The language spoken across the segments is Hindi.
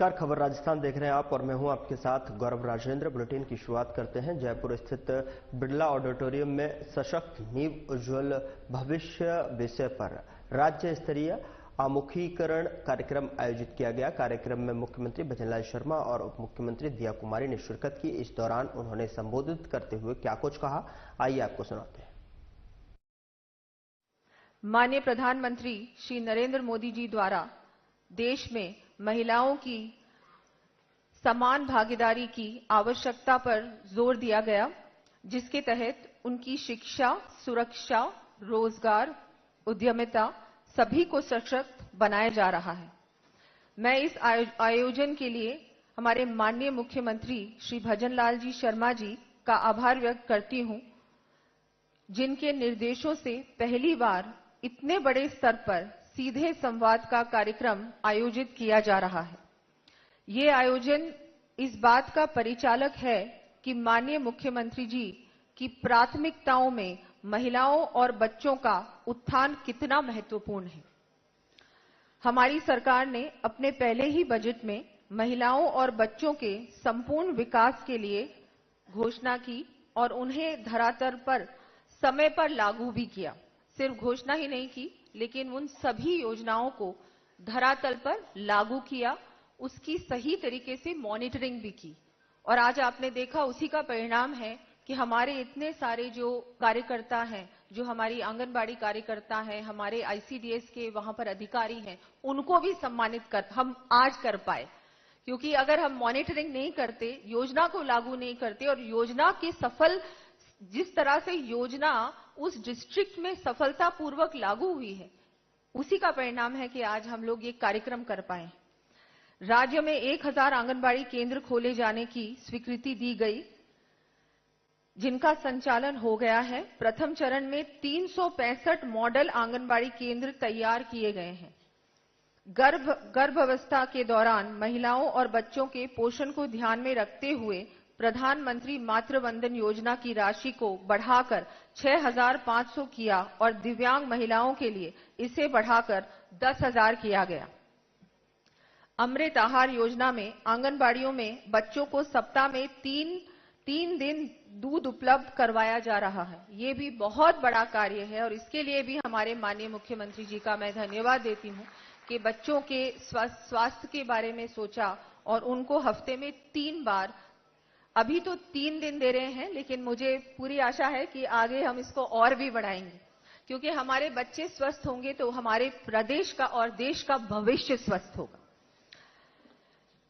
नमस्कार, खबर राजस्थान देख रहे हैं आप और मैं हूं आपके साथ गौरव राजेंद्र। बुलेटिन की शुरुआत करते हैं। जयपुर स्थित बिरला ऑडिटोरियम में सशक्त नींव उज्ज्वल भविष्य विषय पर राज्य स्तरीय आमुखीकरण कार्यक्रम आयोजित किया गया। कार्यक्रम में मुख्यमंत्री भजनलाल शर्मा और उप मुख्यमंत्री दिया कुमारी ने शिरकत की। इस दौरान उन्होंने संबोधित करते हुए क्या कुछ कहा, आइए आपको सुनाते हैं। माननीय प्रधानमंत्री श्री नरेंद्र मोदी जी द्वारा देश में महिलाओं की समान भागीदारी की आवश्यकता पर जोर दिया गया, जिसके तहत उनकी शिक्षा, सुरक्षा, रोजगार, उद्यमिता सभी को सशक्त बनाया जा रहा है। मैं इस आयोजन के लिए हमारे माननीय मुख्यमंत्री श्री भजनलाल जी शर्मा जी का आभार व्यक्त करती हूं, जिनके निर्देशों से पहली बार इतने बड़े स्तर पर सीधे संवाद का कार्यक्रम आयोजित किया जा रहा है। ये आयोजन इस बात का परिचालक है कि माननीय मुख्यमंत्री जी की प्राथमिकताओं में महिलाओं और बच्चों का उत्थान कितना महत्वपूर्ण है। हमारी सरकार ने अपने पहले ही बजट में महिलाओं और बच्चों के संपूर्ण विकास के लिए घोषणा की और उन्हें धरातल पर समय पर लागू भी किया। सिर्फ घोषणा ही नहीं की, लेकिन उन सभी योजनाओं को धरातल पर लागू किया, उसकी सही तरीके से मॉनिटरिंग भी की। और आज आपने देखा, उसी का परिणाम है कि हमारे इतने सारे जो कार्यकर्ता हैं, जो हमारी आंगनबाड़ी कार्यकर्ता हैं, हमारे आईसीडीएस के वहां पर अधिकारी हैं, उनको भी सम्मानित हम आज कर पाए। क्योंकि अगर हम मॉनिटरिंग नहीं करते, योजना को लागू नहीं करते और योजना के सफल जिस तरह से योजना उस डिस्ट्रिक्ट में सफलतापूर्वक लागू हुई है, उसी का परिणाम है कि आज हम लोग ये कार्यक्रम कर पाए। राज्य में 1000 आंगनबाड़ी केंद्र खोले जाने की स्वीकृति दी गई, जिनका संचालन हो गया है। प्रथम चरण में 365 मॉडल आंगनबाड़ी केंद्र तैयार किए गए हैं। गर्भावस्था के दौरान महिलाओं और बच्चों के पोषण को ध्यान में रखते हुए प्रधानमंत्री मातृ वंदन योजना की राशि को बढ़ाकर 6500 किया और दिव्यांग महिलाओं के लिए इसे बढ़ाकर 10,000 किया गया। अमृत आहार योजना में आंगनबाड़ियों में बच्चों को सप्ताह में तीन दिन दूध उपलब्ध करवाया जा रहा है। ये भी बहुत बड़ा कार्य है और इसके लिए भी हमारे माननीय मुख्यमंत्री जी का मैं धन्यवाद देती हूं कि बच्चों के स्वास्थ्य के बारे में सोचा और उनको हफ्ते में 3 बार, अभी तो 3 दिन दे रहे हैं, लेकिन मुझे पूरी आशा है कि आगे हम इसको और भी बढ़ाएंगे, क्योंकि हमारे बच्चे स्वस्थ होंगे तो हमारे प्रदेश का और देश का भविष्य स्वस्थ होगा।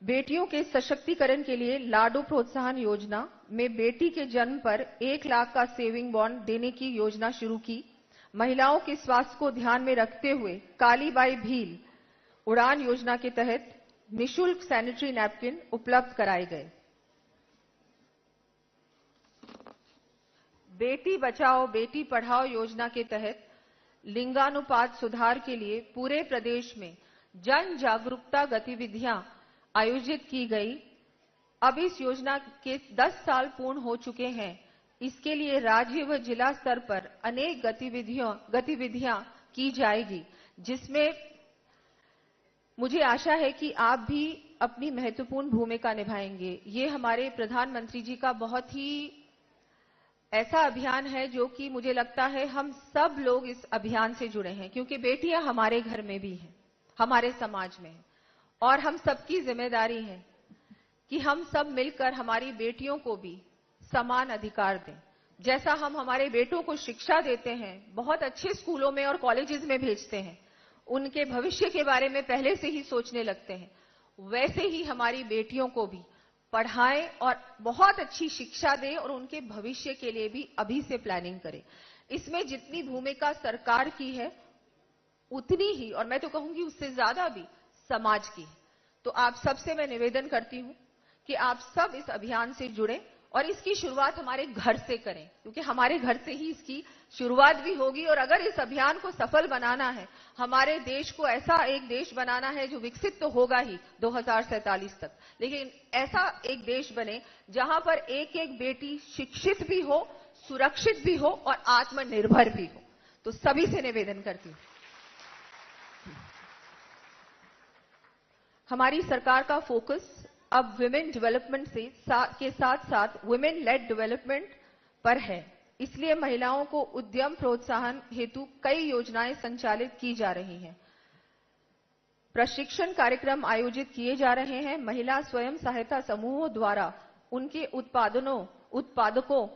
बेटियों के सशक्तिकरण के लिए लाडो प्रोत्साहन योजना में बेटी के जन्म पर 1 लाख का सेविंग बॉन्ड देने की योजना शुरू की। महिलाओं के स्वास्थ्य को ध्यान में रखते हुए कालीबाई भील उड़ान योजना के तहत निःशुल्क सैनिटरी नैपकिन उपलब्ध कराए गए। बेटी बचाओ बेटी पढ़ाओ योजना के तहत लिंगानुपात सुधार के लिए पूरे प्रदेश में जन जागरूकता गतिविधियां आयोजित की गई। अब इस योजना के 10 साल पूर्ण हो चुके हैं। इसके लिए राज्य व जिला स्तर पर अनेक गतिविधियां की जाएगी, जिसमें मुझे आशा है कि आप भी अपनी महत्वपूर्ण भूमिका निभाएंगे। ये हमारे प्रधानमंत्री जी का बहुत ही ऐसा अभियान है जो कि मुझे लगता है हम सब लोग इस अभियान से जुड़े हैं, क्योंकि बेटियां हमारे घर में भी हैं, हमारे समाज में हैं, और हम सबकी जिम्मेदारी है कि हम सब मिलकर हमारी बेटियों को भी समान अधिकार दें। जैसा हम हमारे बेटों को शिक्षा देते हैं, बहुत अच्छे स्कूलों में और कॉलेजेस में भेजते हैं, उनके भविष्य के बारे में पहले से ही सोचने लगते हैं, वैसे ही हमारी बेटियों को भी पढ़ाएं और बहुत अच्छी शिक्षा दें और उनके भविष्य के लिए भी अभी से प्लानिंग करें। इसमें जितनी भूमिका सरकार की है, उतनी ही, और मैं तो कहूंगी उससे ज्यादा भी, समाज की है। तो आप सबसे मैं निवेदन करती हूं कि आप सब इस अभियान से जुड़ें और इसकी शुरुआत हमारे घर से करें, क्योंकि हमारे घर से ही इसकी शुरुआत भी होगी। और अगर इस अभियान को सफल बनाना है, हमारे देश को ऐसा एक देश बनाना है जो विकसित तो होगा ही 2047 तक, लेकिन ऐसा एक देश बने जहां पर एक एक बेटी शिक्षित भी हो, सुरक्षित भी हो और आत्मनिर्भर भी हो। तो सभी से निवेदन करती हूं। हमारी सरकार का फोकस अब विमेन डेवलपमेंट के साथ साथ वुमेन लेड डेवलपमेंट पर है। इसलिए महिलाओं को उद्यम प्रोत्साहन हेतु कई योजनाएं संचालित की जा रही हैं। प्रशिक्षण कार्यक्रम आयोजित किए जा रहे हैं। महिला स्वयं सहायता समूहों द्वारा उनके उत्पादकों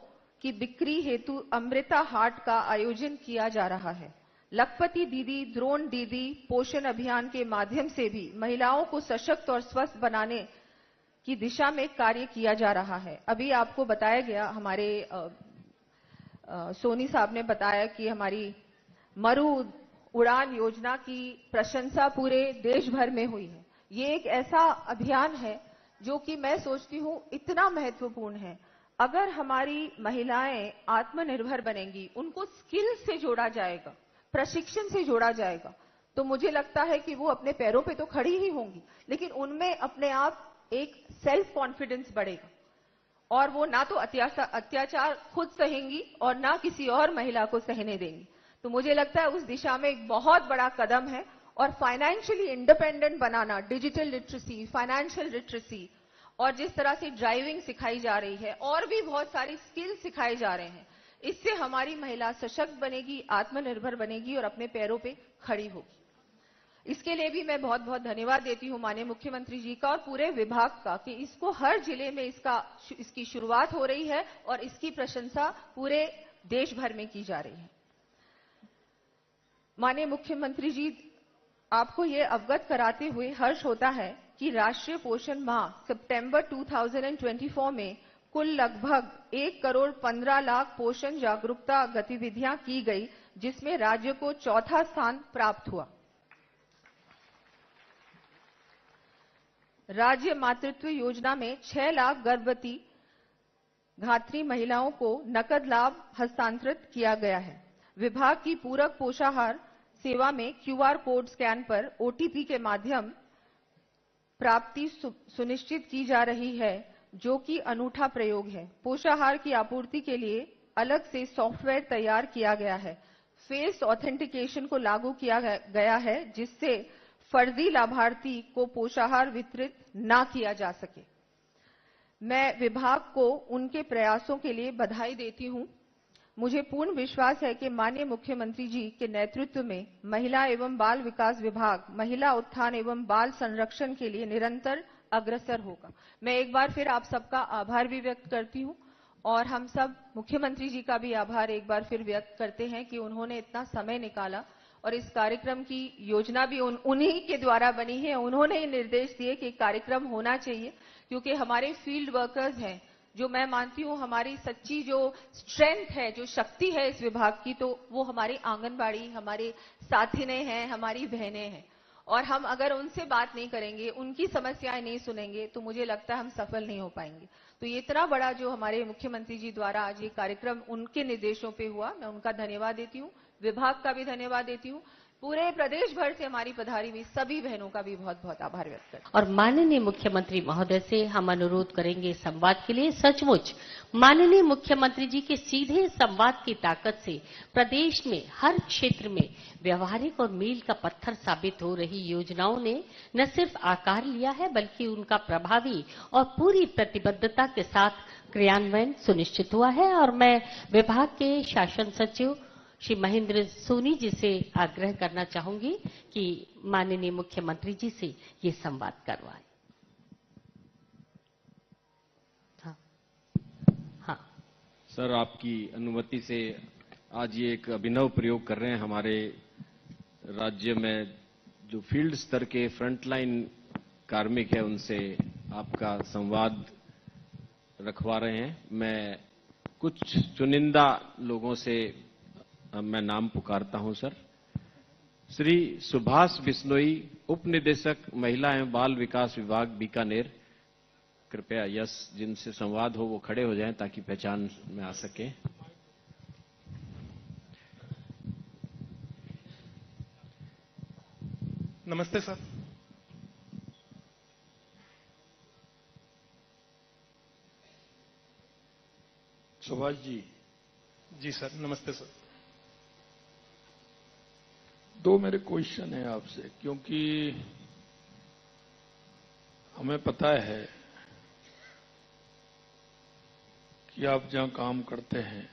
की बिक्री हेतु अमृता हाट का आयोजन किया जा रहा है। लखपति दीदी, द्रोण दीदी पोषण अभियान के माध्यम से भी महिलाओं को सशक्त और स्वस्थ बनाने की दिशा में कार्य किया जा रहा है। अभी आपको बताया गया, हमारे सोनी साहब ने बताया कि हमारी मरु उड़ान योजना की प्रशंसा पूरे देश भर में हुई है। ये एक ऐसा अभियान है जो कि मैं सोचती हूं इतना महत्वपूर्ण है। अगर हमारी महिलाएं आत्मनिर्भर बनेंगी, उनको स्किल से जोड़ा जाएगा, प्रशिक्षण से जोड़ा जाएगा, तो मुझे लगता है कि वो अपने पैरों पे तो खड़ी ही होंगी, लेकिन उनमें अपने आप एक सेल्फ कॉन्फिडेंस बढ़ेगा और वो ना तो अत्याचार खुद सहेंगी और ना किसी और महिला को सहने देंगी। तो मुझे लगता है उस दिशा में एक बहुत बड़ा कदम है। और फाइनेंशियली इंडिपेंडेंट बनाना, डिजिटल लिटरेसी, फाइनेंशियल लिटरेसी, और जिस तरह से ड्राइविंग सिखाई जा रही है और भी बहुत सारी स्किल सिखाए जा रहे हैं, इससे हमारी महिला सशक्त बनेगी, आत्मनिर्भर बनेगी और अपने पैरों पे खड़ी होगी। इसके लिए भी मैं बहुत बहुत धन्यवाद देती हूं माननीय मुख्यमंत्री जी का और पूरे विभाग का कि इसको हर जिले में इसकी शुरुआत हो रही है और इसकी प्रशंसा पूरे देश भर में की जा रही है। माननीय मुख्यमंत्री जी, आपको ये अवगत कराते हुए हर्ष होता है कि राष्ट्रीय पोषण माह सितंबर 2024 में कुल लगभग 1,15,00,000 पोषण जागरूकता गतिविधियां की गई, जिसमें राज्य को चौथा स्थान प्राप्त हुआ। राज्य मातृत्व योजना में 6 लाख गर्भवती धात्री महिलाओं को नकद लाभ हस्तांतरित किया गया है। विभाग की पूरक पोषाहार सेवा में क्यूआर कोड स्कैन पर ओटीपी के माध्यम प्राप्ति सुनिश्चित की जा रही है, जो कि अनूठा प्रयोग है। पोषाहार की आपूर्ति के लिए अलग से सॉफ्टवेयर तैयार किया गया है। फेस ऑथेंटिकेशन को लागू किया गया है, जिससे फर्जी लाभार्थी को पोषाहार वितरित ना किया जा सके। मैं विभाग को उनके प्रयासों के लिए बधाई देती हूं। मुझे पूर्ण विश्वास है कि माननीय मुख्यमंत्री जी के नेतृत्व में महिला एवं बाल विकास विभाग महिला उत्थान एवं बाल संरक्षण के लिए निरंतर अग्रसर होगा। मैं एक बार फिर आप सबका आभार भी व्यक्त करती हूं और हम सब मुख्यमंत्री जी का भी आभार एक बार फिर व्यक्त करते हैं कि उन्होंने इतना समय निकाला और इस कार्यक्रम की योजना भी उन्हीं के द्वारा बनी है। उन्होंने ही निर्देश दिए कि कार्यक्रम होना चाहिए, क्योंकि हमारे फील्ड वर्कर्स हैं, जो मैं मानती हूं हमारी सच्ची जो स्ट्रेंथ है, जो शक्ति है इस विभाग की, तो वो हमारी आंगनबाड़ी, हमारे साथिनें हैं, हमारी बहनें हैं। और हम अगर उनसे बात नहीं करेंगे, उनकी समस्याएं नहीं सुनेंगे, तो मुझे लगता है हम सफल नहीं हो पाएंगे। तो ये इतना बड़ा जो हमारे मुख्यमंत्री जी द्वारा आज ये कार्यक्रम उनके निर्देशों पे हुआ, मैं उनका धन्यवाद देती हूँ, विभाग का भी धन्यवाद देती हूँ, पूरे प्रदेश भर से हमारी पधारी हुई सभी बहनों का भी बहुत बहुत आभार व्यक्त करती हूं। और माननीय मुख्यमंत्री महोदय से हम अनुरोध करेंगे संवाद के लिए। सचमुच माननीय मुख्यमंत्री जी के सीधे संवाद की ताकत से प्रदेश में हर क्षेत्र में व्यवहारिक और मील का पत्थर साबित हो रही योजनाओं ने न सिर्फ आकार लिया है, बल्कि उनका प्रभावी और पूरी प्रतिबद्धता के साथ क्रियान्वयन सुनिश्चित हुआ है। और मैं विभाग के शासन सचिव श्री महेंद्र सोनी जी से आग्रह करना चाहूंगी कि माननीय मुख्यमंत्री जी से ये संवाद करवाएं। हाँ सर, आपकी अनुमति से आज ये एक अभिनव प्रयोग कर रहे हैं। हमारे राज्य में जो फील्ड स्तर के फ्रंटलाइन कार्मिक है, उनसे आपका संवाद रखवा रहे हैं। मैं कुछ चुनिंदा लोगों से मैं नाम पुकारता हूं सर। श्री सुभाष बिश्नोई, उप निदेशक महिला एवं बाल विकास विभाग बीकानेर। कृपया यस, जिनसे संवाद हो वो खड़े हो जाएं ताकि पहचान में आ सके। नमस्ते सर। सुभाष जी। जी सर, नमस्ते सर। दो मेरे क्वेश्चन है आपसे, क्योंकि हमें पता है कि आप जहां काम करते हैं,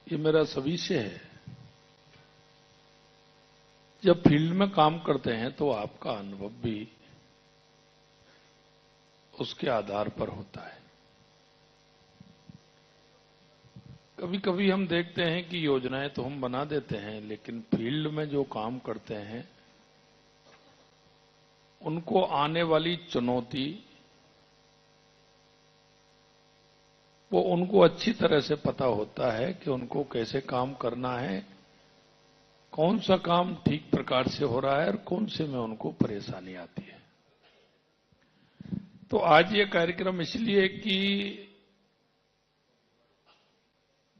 ये मेरा सभी से है। जब फील्ड में काम करते हैं तो आपका अनुभव भी उसके आधार पर होता है। कभी कभी हम देखते हैं कि योजनाएं तो हम बना देते हैं, लेकिन फील्ड में जो काम करते हैं उनको आने वाली चुनौती वो उनको अच्छी तरह से पता होता है कि उनको कैसे काम करना है, कौन सा काम ठीक प्रकार से हो रहा है और कौन से में उनको परेशानी आती है। तो आज ये कार्यक्रम इसलिए कि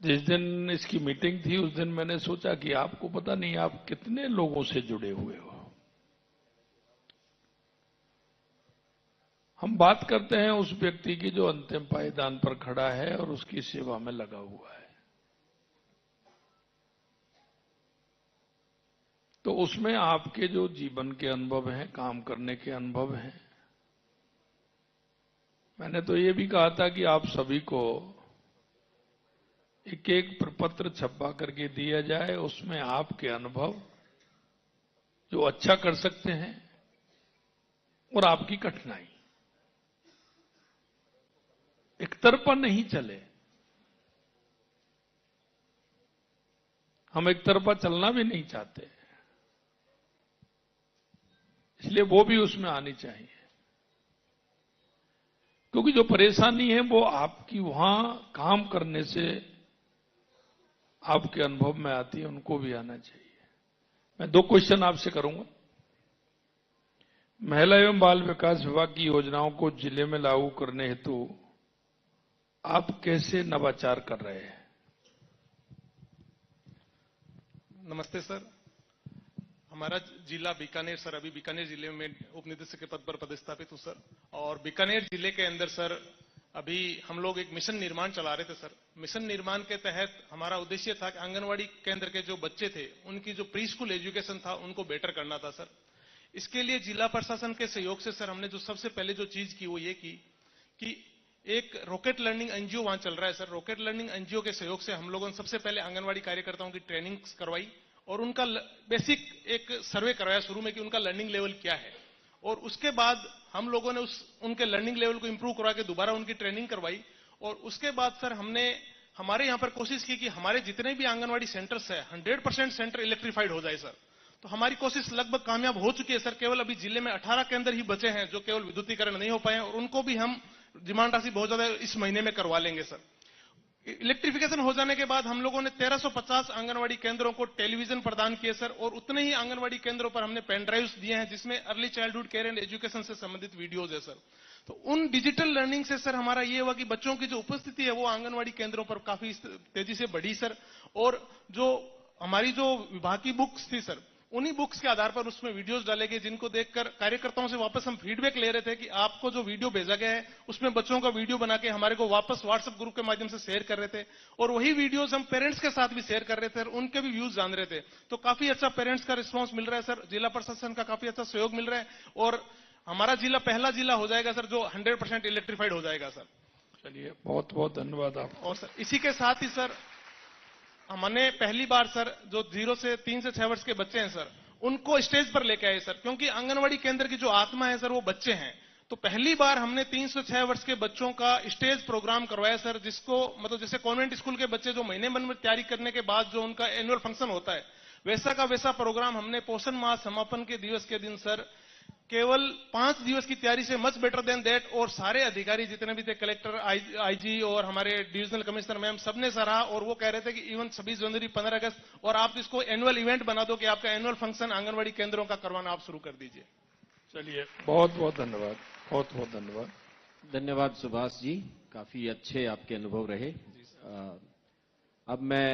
जिस दिन इसकी मीटिंग थी उस दिन मैंने सोचा कि आपको पता नहीं आप कितने लोगों से जुड़े हुए हो। हम बात करते हैं उस व्यक्ति की जो अंतिम पायदान पर खड़ा है और उसकी सेवा में लगा हुआ है, तो उसमें आपके जो जीवन के अनुभव हैं, काम करने के अनुभव हैं। मैंने तो ये भी कहा था कि आप सभी को एक एक प्रपत्र छपा करके दिया जाए, उसमें आपके अनुभव जो अच्छा कर सकते हैं और आपकी कठिनाई, एक तरफा नहीं चले। हम एक तरफा चलना भी नहीं चाहते, इसलिए वो भी उसमें आनी चाहिए। क्योंकि जो परेशानी है वो आपकी वहां काम करने से आपके अनुभव में आती है, उनको भी आना चाहिए। मैं 2 क्वेश्चन आपसे करूंगा। महिला एवं बाल विकास विभाग की योजनाओं को जिले में लागू करने हेतु आप कैसे नवाचार कर रहे हैं? नमस्ते सर। हमारा जिला बीकानेर सर, अभी बीकानेर जिले में उप निदेशक के पद पर पदस्थापित हूं सर। और बीकानेर जिले के अंदर सर अभी हम लोग एक मिशन निर्माण चला रहे थे सर। मिशन निर्माण के तहत हमारा उद्देश्य था कि आंगनवाड़ी केंद्र के जो बच्चे थे उनकी जो प्री स्कूल एजुकेशन था उनको बेटर करना था सर। इसके लिए जिला प्रशासन के सहयोग से सर हमने जो सबसे पहले जो चीज की वो ये की कि एक रॉकेट लर्निंग एनजीओ वहां चल रहा है सर। रॉकेट लर्निंग एनजीओ के सहयोग से हम लोगों ने सबसे पहले आंगनवाड़ी कार्यकर्ताओं की ट्रेनिंग करवाई और उनका बेसिक एक सर्वे करवाया शुरू में कि उनका लर्निंग लेवल क्या है। और उसके बाद हम लोगों ने उनके लर्निंग लेवल को इंप्रूव करवा के दोबारा उनकी ट्रेनिंग करवाई। और उसके बाद सर हमने हमारे यहां पर कोशिश की कि हमारे जितने भी आंगनवाड़ी सेंटर्स है 100% सेंटर इलेक्ट्रीफाइड हो जाए सर। तो हमारी कोशिश लगभग कामयाब हो चुकी है सर। केवल अभी जिले में 18 केंद्र ही बचे हैं जो केवल विद्युतीकरण नहीं हो पाए हैं और उनको भी हम डिमांड राशि बहुत ज्यादा इस महीने में करवा लेंगे सर। इलेक्ट्रिफिकेशन हो जाने के बाद हम लोगों ने 1350 आंगनवाड़ी केंद्रों को टेलीविजन प्रदान किए सर। और उतने ही आंगनवाड़ी केंद्रों पर हमने पेन ड्राइव्स दिए हैं जिसमें early childhood care and education से संबंधित वीडियोज है सर। तो उन डिजिटल लर्निंग से सर हमारा ये हुआ कि बच्चों की जो उपस्थिति है वो आंगनवाड़ी केंद्रों पर काफी तेजी से बढ़ी सर। और जो हमारी जो विभाग की बुक्स थी सर, उन्हीं बुक्स के आधार पर उसमें वीडियोस डाले गए जिनको देखकर कार्यकर्ताओं से वापस हम फीडबैक ले रहे थे कि आपको जो वीडियो भेजा गया है उसमें बच्चों का वीडियो बना के हमारे को वापस व्हाट्सएप ग्रुप के माध्यम से शेयर कर रहे थे। और वही वीडियोस हम पेरेंट्स के साथ भी शेयर कर रहे थे और उनके भी व्यूज जान रहे थे। तो काफी अच्छा पेरेंट्स का रिस्पॉन्स मिल रहा है सर। जिला प्रशासन का काफी अच्छा सहयोग मिल रहा है और हमारा जिला पहला जिला हो जाएगा सर जो 100% इलेक्ट्रीफाइड हो जाएगा सर। चलिए, बहुत बहुत धन्यवाद आपको। और सर इसी के साथ ही सर हमने पहली बार सर जो 3 से 6 वर्ष के बच्चे हैं सर उनको स्टेज पर लेके आए सर। क्योंकि आंगनवाड़ी केंद्र की जो आत्मा है सर वो बच्चे हैं। तो पहली बार हमने 3 से 6 वर्ष के बच्चों का स्टेज प्रोग्राम करवाया सर, जिसको मतलब जैसे कॉन्वेंट स्कूल के बच्चे जो महीने भर में तैयारी करने के बाद जो उनका एनुअल फंक्शन होता है वैसा का वैसा प्रोग्राम हमने पोषण माह समापन के दिवस के दिन सर केवल 5 दिवस की तैयारी से मच बेटर देन दैट। और सारे अधिकारी जितने भी थे, कलेक्टर, आईजी और हमारे डिविजनल कमिश्नर मैम, सबने सराहा। और वो कह रहे थे कि इवन 26 जनवरी 15 अगस्त और आप इसको एनुअल इवेंट बना दो कि आपका एनुअल फंक्शन आंगनवाड़ी केंद्रों का करवाना आप शुरू कर दीजिए। चलिए, बहुत बहुत धन्यवाद, बहुत बहुत धन्यवाद। धन्यवाद सुभाष जी, काफी अच्छे आपके अनुभव रहे। अब मैं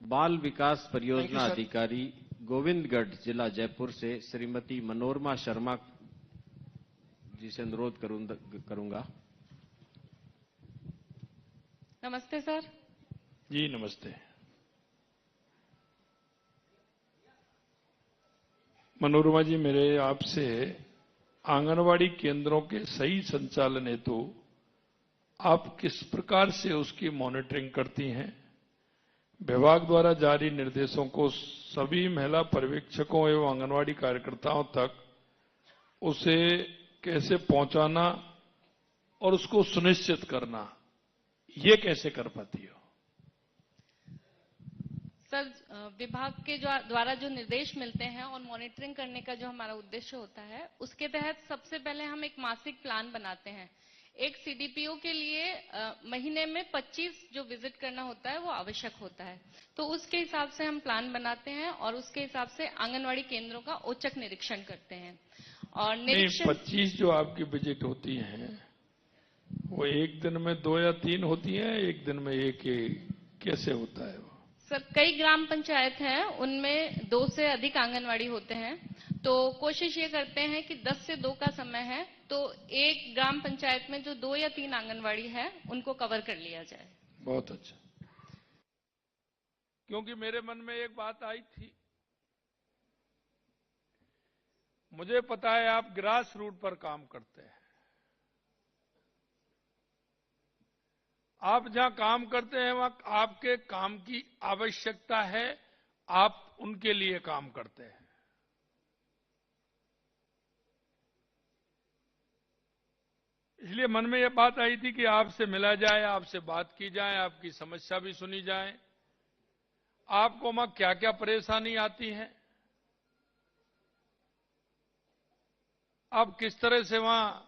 बाल विकास परियोजना अधिकारी गोविंदगढ़ जिला जयपुर से श्रीमती मनोरमा शर्मा जी से अनुरोध करूंगा। नमस्ते सर। जी नमस्ते। मनोरमा जी, मेरे आपसे आंगनवाड़ी केंद्रों के सही संचालन हेतु आप किस प्रकार से उसकी मॉनिटरिंग करती हैं? विभाग द्वारा जारी निर्देशों को सभी महिला पर्यवेक्षकों एवं आंगनवाड़ी कार्यकर्ताओं तक उसे कैसे पहुंचाना और उसको सुनिश्चित करना, ये कैसे कर पाती हो? सर, विभाग के द्वारा जो निर्देश मिलते हैं और मॉनिटरिंग करने का जो हमारा उद्देश्य होता है, उसके तहत सबसे पहले हम एक मासिक प्लान बनाते हैं। एक सीडीपीओ के लिए महीने में 25 जो विजिट करना होता है वो आवश्यक होता है, तो उसके हिसाब से हम प्लान बनाते हैं और उसके हिसाब से आंगनवाड़ी केंद्रों का औचक निरीक्षण करते हैं। और निरीक्षण 25 जो आपकी विजिट होती हैं वो एक दिन में 2 या 3 होती हैं, एक दिन में एक, कैसे होता है वो? सर, कई ग्राम पंचायत हैं, उनमें 2 से अधिक आंगनवाड़ी होते हैं, तो कोशिश ये करते हैं कि 10 से 2 का समय है, तो एक ग्राम पंचायत में जो 2 या 3 आंगनवाड़ी है उनको कवर कर लिया जाए। बहुत अच्छा। क्योंकि मेरे मन में एक बात आई थी, मुझे पता है आप ग्रास रूट पर काम करते हैं, आप जहां काम करते हैं वहां आपके काम की आवश्यकता है, आप उनके लिए काम करते हैं। इसलिए मन में यह बात आई थी कि आपसे मिला जाए, आपसे बात की जाए, आपकी समस्या भी सुनी जाए, आपको वहां क्या क्या परेशानी आती है, आप किस तरह से वहां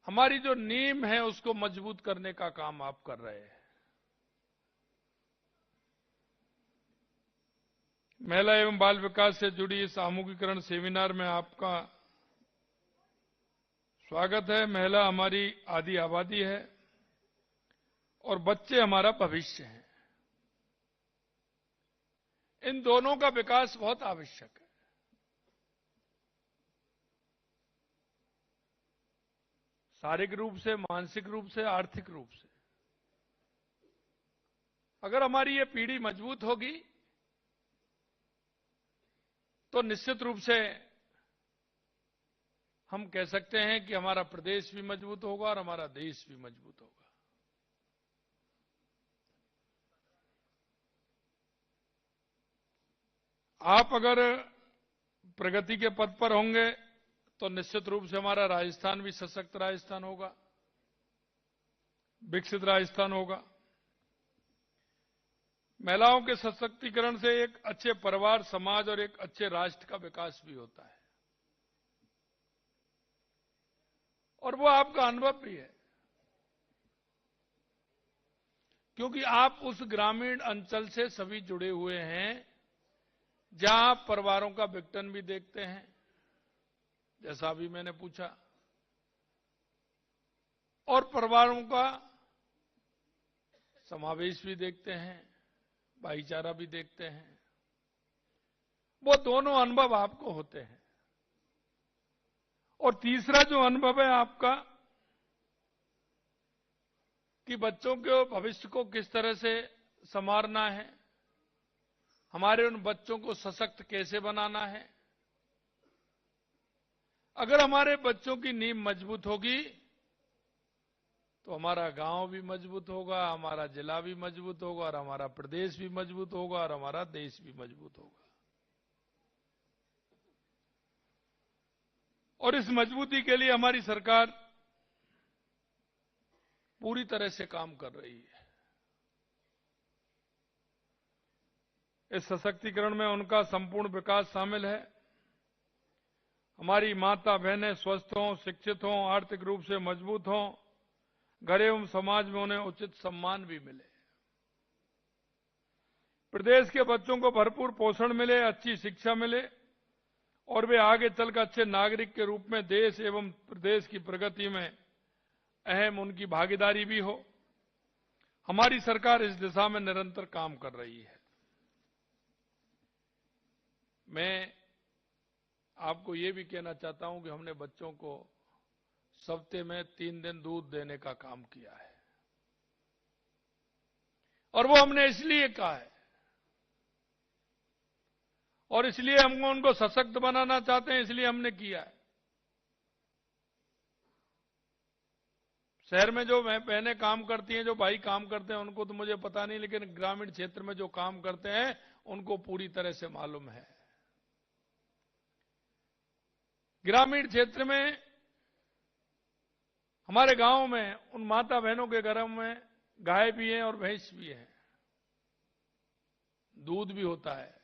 हमारी जो नींव है उसको मजबूत करने का काम आप कर रहे हैं। महिला एवं बाल विकास से जुड़ी इस सामूहिकीकरण सेमिनार में आपका स्वागत है। महिला हमारी आधी आबादी है और बच्चे हमारा भविष्य हैं। इन दोनों का विकास बहुत आवश्यक है। शारीरिक रूप से, मानसिक रूप से, आर्थिक रूप से। अगर हमारी ये पीढ़ी मजबूत होगी तो निश्चित रूप से हम कह सकते हैं कि हमारा प्रदेश भी मजबूत होगा और हमारा देश भी मजबूत होगा। आप अगर प्रगति के पथ पर होंगे तो निश्चित रूप से हमारा राजस्थान भी सशक्त राजस्थान होगा, विकसित राजस्थान होगा। महिलाओं के सशक्तिकरण से एक अच्छे परिवार, समाज और एक अच्छे राष्ट्र का विकास भी होता है, और वो आपका अनुभव भी है, क्योंकि आप उस ग्रामीण अंचल से सभी जुड़े हुए हैं जहां परिवारों का विघटन भी देखते हैं, जैसा अभी मैंने पूछा, और परिवारों का समावेश भी देखते हैं, भाईचारा भी देखते हैं। वो दोनों अनुभव आपको होते हैं। और तीसरा जो अनुभव है आपका कि बच्चों के भविष्य को किस तरह से संवारना है, हमारे उन बच्चों को सशक्त कैसे बनाना है। अगर हमारे बच्चों की नींव मजबूत होगी तो हमारा गांव भी मजबूत होगा, हमारा जिला भी मजबूत होगा, और हमारा प्रदेश भी मजबूत होगा, और हमारा देश भी मजबूत होगा। और इस मजबूती के लिए हमारी सरकार पूरी तरह से काम कर रही है। इस सशक्तिकरण में उनका संपूर्ण विकास शामिल है। हमारी माता बहनें स्वस्थ हों, शिक्षित हों, आर्थिक रूप से मजबूत हों, घर एवं समाज में उन्हें उचित सम्मान भी मिले, प्रदेश के बच्चों को भरपूर पोषण मिले, अच्छी शिक्षा मिले, और वे आगे चलकर अच्छे नागरिक के रूप में देश एवं प्रदेश की प्रगति में अहम उनकी भागीदारी भी हो। हमारी सरकार इस दिशा में निरंतर काम कर रही है। मैं आपको ये भी कहना चाहता हूं कि हमने बच्चों को हफ्ते में 3 दिन दूध देने का काम किया है, और वो हमने इसलिए कहा है, और इसलिए हमको उनको सशक्त बनाना चाहते हैं, इसलिए हमने किया है। शहर में जो बहनें काम करती हैं, जो भाई काम करते हैं, उनको तो मुझे पता नहीं, लेकिन ग्रामीण क्षेत्र में जो काम करते हैं उनको पूरी तरह से मालूम है। ग्रामीण क्षेत्र में हमारे गांव में उन माता बहनों के घरों में गाय भी है और भैंस भी है, दूध भी होता है,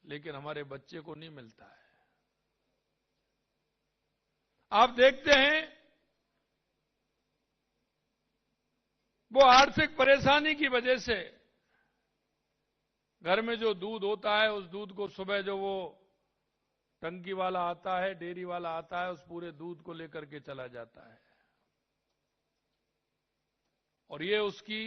लेकिन हमारे बच्चे को नहीं मिलता है। आप देखते हैं वो आर्थिक परेशानी की वजह से घर में जो दूध होता है, उस दूध को सुबह जो वो टंकी वाला आता है, डेयरी वाला आता है, उस पूरे दूध को लेकर के चला जाता है और ये उसकी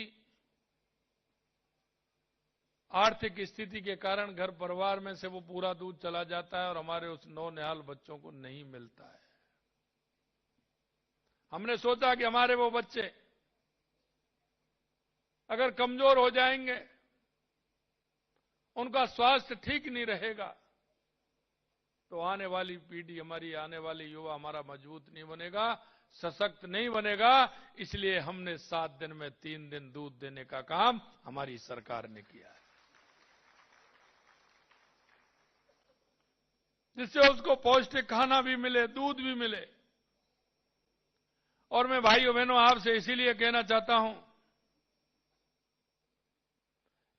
आर्थिक स्थिति के कारण घर परिवार में से वो पूरा दूध चला जाता है और हमारे उस नौनिहाल बच्चों को नहीं मिलता है। हमने सोचा कि हमारे वो बच्चे अगर कमजोर हो जाएंगे, उनका स्वास्थ्य ठीक नहीं रहेगा, तो आने वाली पीढ़ी, हमारी आने वाली युवा हमारा मजबूत नहीं बनेगा, सशक्त नहीं बनेगा। इसलिए हमने 7 दिन में 3 दिन दूध देने का काम हमारी सरकार ने किया है, जिससे उसको पौष्टिक खाना भी मिले, दूध भी मिले। और मैं भाइयों बहनों आपसे इसीलिए कहना चाहता हूं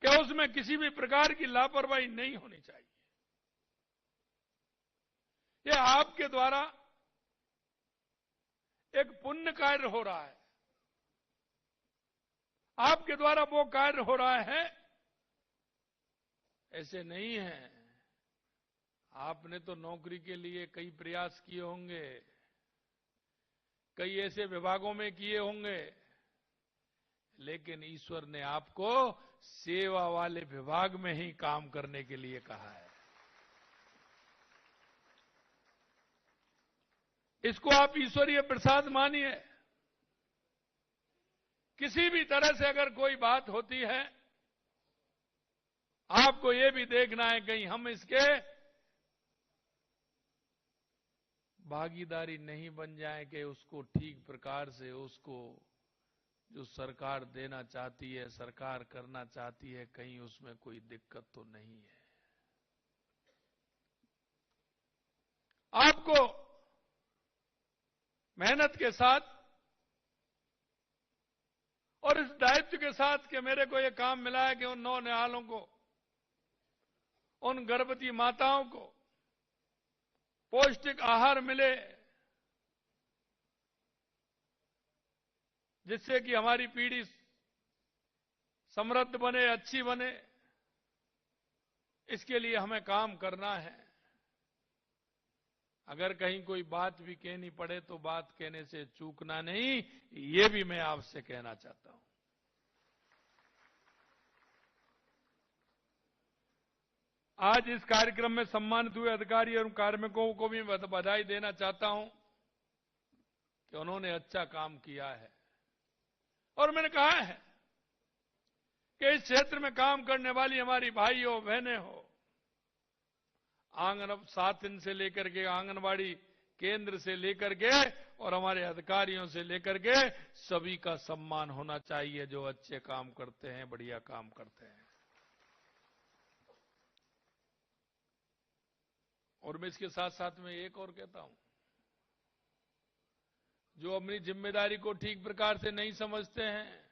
कि उसमें किसी भी प्रकार की लापरवाही नहीं होनी चाहिए। यह आपके द्वारा एक पुण्य कार्य हो रहा है, आपके द्वारा वो कार्य हो रहा है, ऐसे नहीं है। आपने तो नौकरी के लिए कई प्रयास किए होंगे, कई ऐसे विभागों में किए होंगे, लेकिन ईश्वर ने आपको सेवा वाले विभाग में ही काम करने के लिए कहा है। इसको आप ईश्वरीय प्रसाद मानिए। किसी भी तरह से अगर कोई बात होती है, आपको यह भी देखना है कहीं हम इसके भागीदारी नहीं बन जाए कि उसको ठीक प्रकार से उसको जो सरकार देना चाहती है, सरकार करना चाहती है, कहीं उसमें कोई दिक्कत तो नहीं है। आपको मेहनत के साथ और इस दायित्व के साथ कि मेरे को यह काम मिला है कि उन नौनिहालों को, उन गर्भवती माताओं को पौष्टिक आहार मिले, जिससे कि हमारी पीढ़ी समृद्ध बने, अच्छी बने। इसके लिए हमें काम करना है। अगर कहीं कोई बात भी कहनी पड़े तो बात कहने से चूकना नहीं, ये भी मैं आपसे कहना चाहता हूं। आज इस कार्यक्रम में सम्मानित हुए अधिकारी और कार्मिकों को भी बधाई देना चाहता हूं कि उन्होंने अच्छा काम किया है। और मैंने कहा है कि इस क्षेत्र में काम करने वाली हमारी भाई हो, बहनें हो, आंगन 7 दिन से लेकर के आंगनबाड़ी केंद्र से लेकर के और हमारे अधिकारियों से लेकर के सभी का सम्मान होना चाहिए, जो अच्छे काम करते हैं, बढ़िया काम करते हैं। और मैं इसके साथ साथ में एक और कहता हूं, जो अपनी जिम्मेदारी को ठीक प्रकार से नहीं समझते हैं,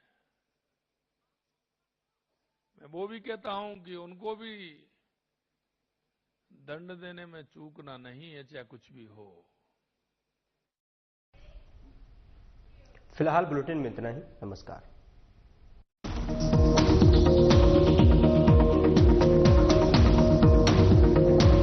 मैं वो भी कहता हूं कि उनको भी दंड देने में चूकना नहीं है, चाहे कुछ भी हो। फिलहाल बुलेटिन में इतना ही। नमस्कार।